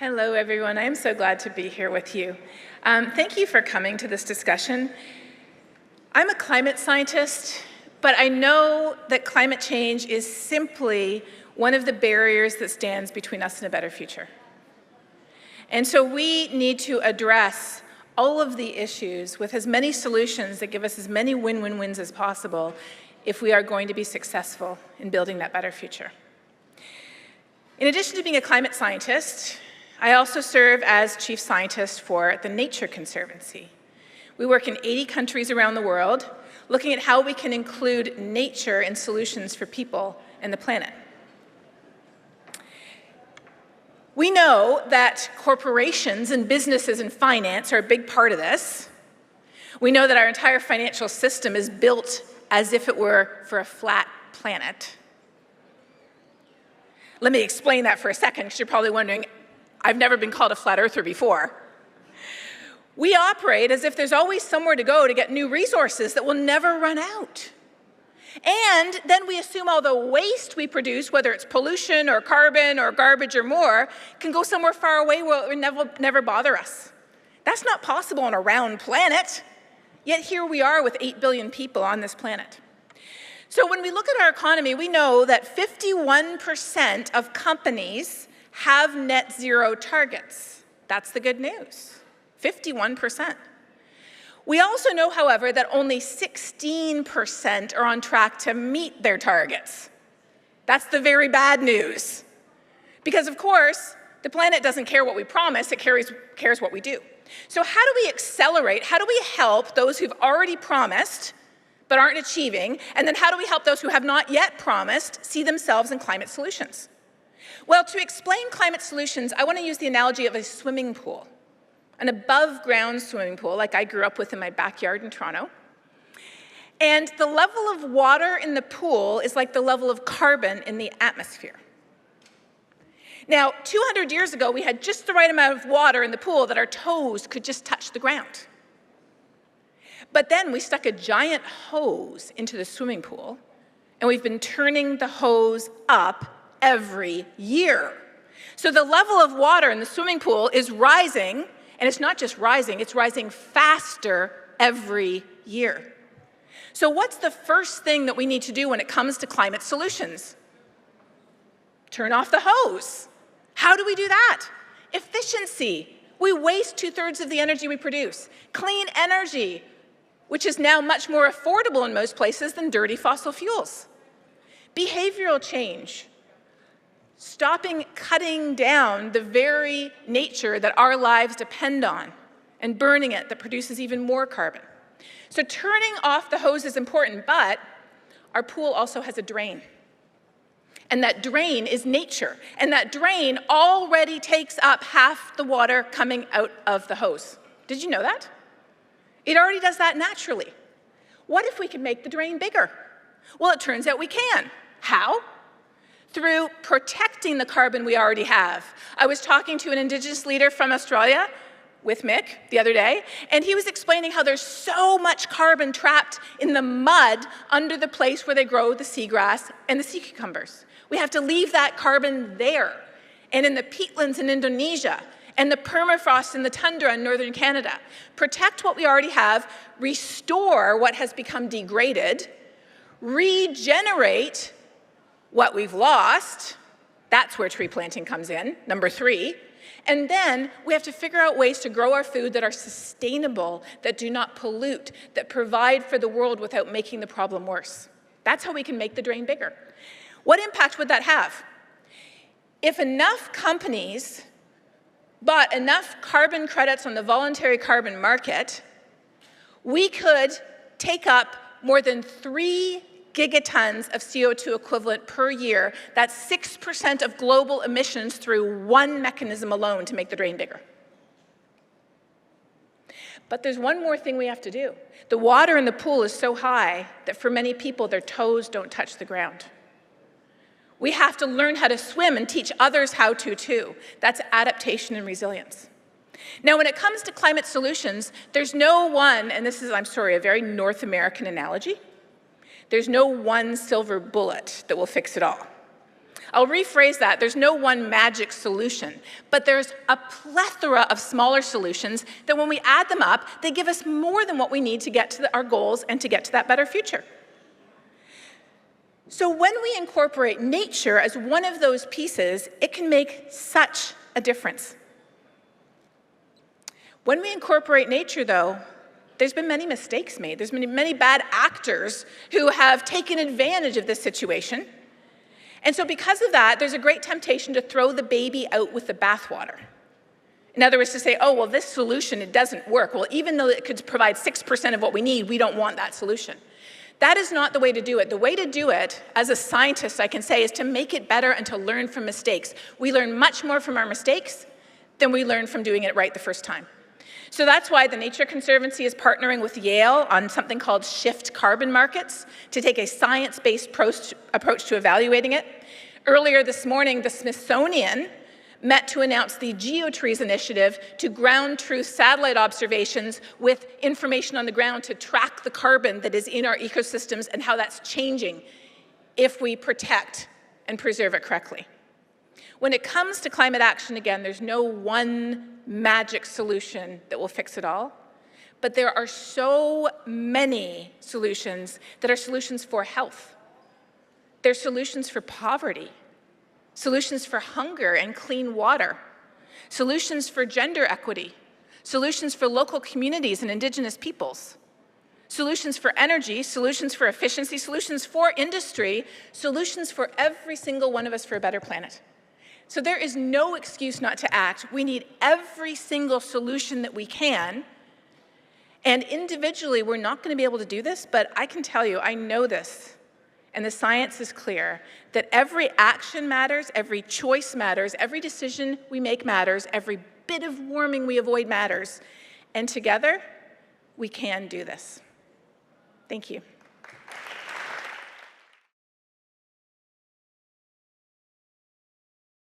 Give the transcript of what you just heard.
Hello, everyone. I'm so glad to be here with you. Thank you for coming to this discussion. I'm a climate scientist, but I know that climate change is simply one of the barriers that stands between us and a better future. And so we need to address all of the issues with as many solutions that give us as many win-win-wins as possible if we are going to be successful in building that better future. In addition to being a climate scientist, I also serve as chief scientist for the Nature Conservancy. We work in 80 countries around the world, looking at how we can include nature in solutions for people and the planet. We know that corporations and businesses and finance are a big part of this. We know that our entire financial system is built as if it were for a flat planet. Let me explain that for a second, because you're probably wondering, I've never been called a flat earther before. We operate as if there's always somewhere to go to get new resources that will never run out. And then we assume all the waste we produce, whether it's pollution or carbon or garbage or more, can go somewhere far away where it will never bother us. That's not possible on a round planet. Yet here we are with 8 billion people on this planet. So when we look at our economy, we know that 51% of companies have net zero targets. That's the good news, 51%. We also know, however, that only 16% are on track to meet their targets. That's the very bad news. Because, of course, the planet doesn't care what we promise, it cares what we do. So how do we accelerate, how do we help those who've already promised but aren't achieving, and then how do we help those who have not yet promised see themselves in climate solutions? Well, to explain climate solutions, I want to use the analogy of a swimming pool. An above-ground swimming pool, like I grew up with in my backyard in Toronto. And the level of water in the pool is like the level of carbon in the atmosphere. Now, 200 years ago, we had just the right amount of water in the pool that our toes could just touch the ground. But then we stuck a giant hose into the swimming pool, and we've been turning the hose up every year. So the level of water in the swimming pool is rising. And it's not just rising, it's rising faster every year. So what's the first thing that we need to do when it comes to climate solutions? Turn off the hose. How do we do that? Efficiency. We waste 2/3 of the energy we produce. Clean energy, which is now much more affordable in most places than dirty fossil fuels. Behavioral change. Stopping cutting down the very nature that our lives depend on and burning it that produces even more carbon. So turning off the hose is important, but our pool also has a drain. And that drain is nature. And that drain already takes up half the water coming out of the hose. Did you know that? It already does that naturally. What if we could make the drain bigger? Well, it turns out we can. How? Through protecting the carbon we already have. I was talking to an Indigenous leader from Australia, with Mick, the other day, and he was explaining how there's so much carbon trapped in the mud under the place where they grow the seagrass and the sea cucumbers. We have to leave that carbon there. And in the peatlands in Indonesia, and the permafrost in the tundra in northern Canada. Protect what we already have, restore what has become degraded, regenerate what we've lost. That's where tree planting comes in, number 3. And then we have to figure out ways to grow our food that are sustainable, that do not pollute, that provide for the world without making the problem worse. That's how we can make the drain bigger. What impact would that have? If enough companies bought enough carbon credits on the voluntary carbon market, we could take up more than 3 gigatons of CO2 equivalent per year. That's 6% of global emissions through one mechanism alone to make the drain bigger. But there's one more thing we have to do. The water in the pool is so high that for many people, their toes don't touch the ground. We have to learn how to swim and teach others how to too. That's adaptation and resilience. Now, when it comes to climate solutions, there's no one, and this is, I'm sorry, a very North American analogy. There's no one silver bullet that will fix it all. I'll rephrase that. There's no one magic solution, but there's a plethora of smaller solutions that when we add them up, they give us more than what we need to get to our goals and to get to that better future. So when we incorporate nature as one of those pieces, it can make such a difference. When we incorporate nature, though, there's been many mistakes made. There's been many bad actors who have taken advantage of this situation. And so because of that, there's a great temptation to throw the baby out with the bathwater. In other words, to say, oh, well, this solution, it doesn't work. Well, even though it could provide 6% of what we need, we don't want that solution. That is not the way to do it. The way to do it, as a scientist, I can say, is to make it better and to learn from mistakes. We learn much more from our mistakes than we learn from doing it right the first time. So that's why the Nature Conservancy is partnering with Yale on something called Shift Carbon Markets to take a science-based approach to evaluating it. Earlier this morning, the Smithsonian met to announce the GeoTrees initiative to ground truth satellite observations with information on the ground to track the carbon that is in our ecosystems and how that's changing if we protect and preserve it correctly. When it comes to climate action, again, there's no one magic solution that will fix it all, but there are so many solutions that are solutions for health. They're solutions for poverty, solutions for hunger and clean water, solutions for gender equity, solutions for local communities and Indigenous peoples, solutions for energy, solutions for efficiency, solutions for industry, solutions for every single one of us for a better planet. So there is no excuse not to act. We need every single solution that we can. And individually, we're not going to be able to do this, but I can tell you, I know this, and the science is clear, that every action matters, every choice matters, every decision we make matters, every bit of warming we avoid matters. And together, we can do this. Thank you.